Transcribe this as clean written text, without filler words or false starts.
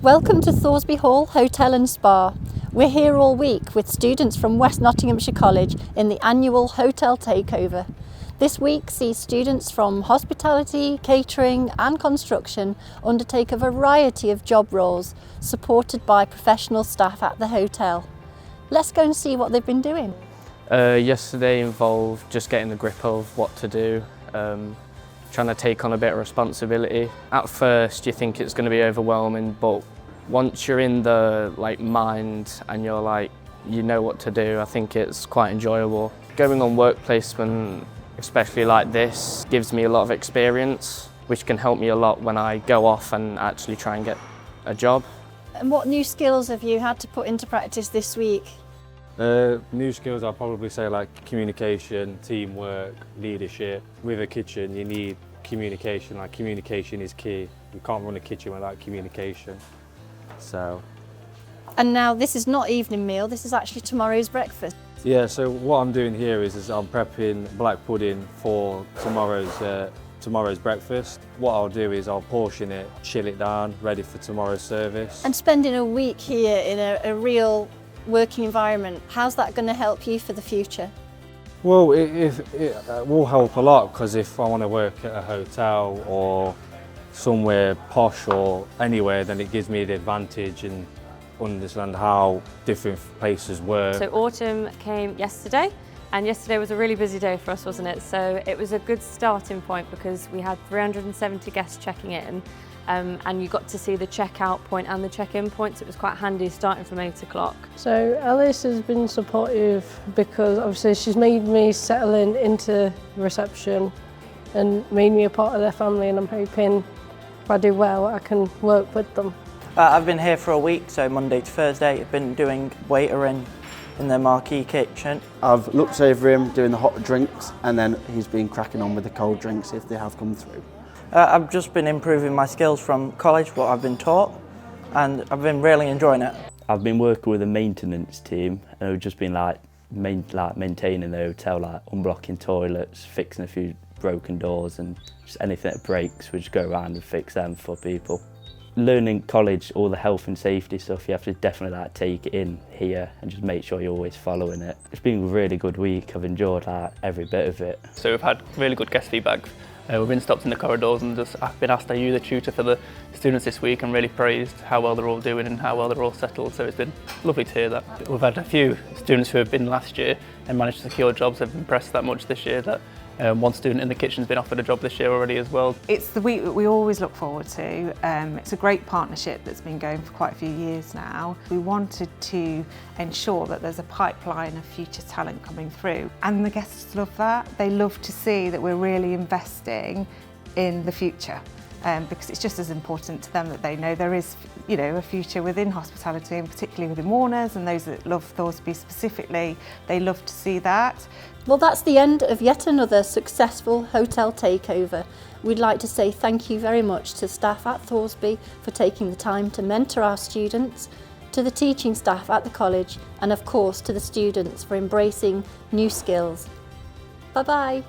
Welcome to Thoresby Hall Hotel and Spa. We're here all week with students from West Nottinghamshire College in the annual Hotel Takeover. This week sees students from hospitality, catering and construction undertake a variety of job roles supported by professional staff at the hotel. Let's go and see what they've been doing. Yesterday involved just getting the grip of what to do, trying to take on a bit of responsibility. At first you think it's going to be overwhelming, but once you're in the mind and you're you know what to do, I think it's quite enjoyable. Going on work placement, especially like this, gives me a lot of experience, which can help me a lot when I go off and actually try and get a job. And what new skills have you had to put into practice this week? New skills, I'll probably say communication, teamwork, leadership. With a kitchen you need communication, communication is key. You can't run a kitchen without communication. And now this is not evening meal, this is actually tomorrow's breakfast. Yeah, so what I'm doing here is I'm prepping black pudding for tomorrow's breakfast. What I'll do is I'll portion it, chill it down, ready for tomorrow's service. And spending a week here in a real working environment, how's that going to help you for the future? Well, it will help a lot, because if I want to work at a hotel or somewhere posh or anywhere, then it gives me the advantage and understand how different places work. So autumn came yesterday, and yesterday was a really busy day for us, wasn't it? So it was a good starting point because we had 370 guests checking in, and you got to see the check-out point and the check-in point, so it was quite handy starting from 8 o'clock. So Alice has been supportive because obviously she's made me settle into reception and made me a part of their family, and I'm hoping if I do well I can work with them. I've been here for a week, so Monday to Thursday. I've been doing waitering in the marquee kitchen. I've looked over him doing the hot drinks, and then he's been cracking on with the cold drinks if they have come through. I've just been improving my skills from college, what I've been taught, and I've been really enjoying it. I've been working with a maintenance team, and we've just been maintaining the hotel, unblocking toilets, fixing a few broken doors, and just anything that breaks, we just go around and fix them for people. Learning college, all the health and safety stuff, you have to definitely take it in here and just make sure you're always following it. It's been a really good week. I've enjoyed every bit of it. So we've had really good guest feedback. We've been stopped in the corridors and I've been asked, are you the tutor for the students this week, and really praised how well they're all doing and how well they're all settled. So it's been lovely to hear that. We've had a few students who have been last year and managed to secure jobs. Have impressed that much this year that one student in the kitchen's been offered a job this year already as well. It's the week that we always look forward to. It's a great partnership that's been going for quite a few years now. We wanted to ensure that there's a pipeline of future talent coming through, and the guests love that. They love to see that we're really investing in the future, because it's just as important to them that they know there is, a future within hospitality, and particularly within Warners and those that love Thoresby specifically. They love to see that. Well, that's the end of yet another successful hotel takeover. We'd like to say thank you very much to staff at Thoresby for taking the time to mentor our students, to the teaching staff at the college, and of course to the students for embracing new skills. Bye-bye.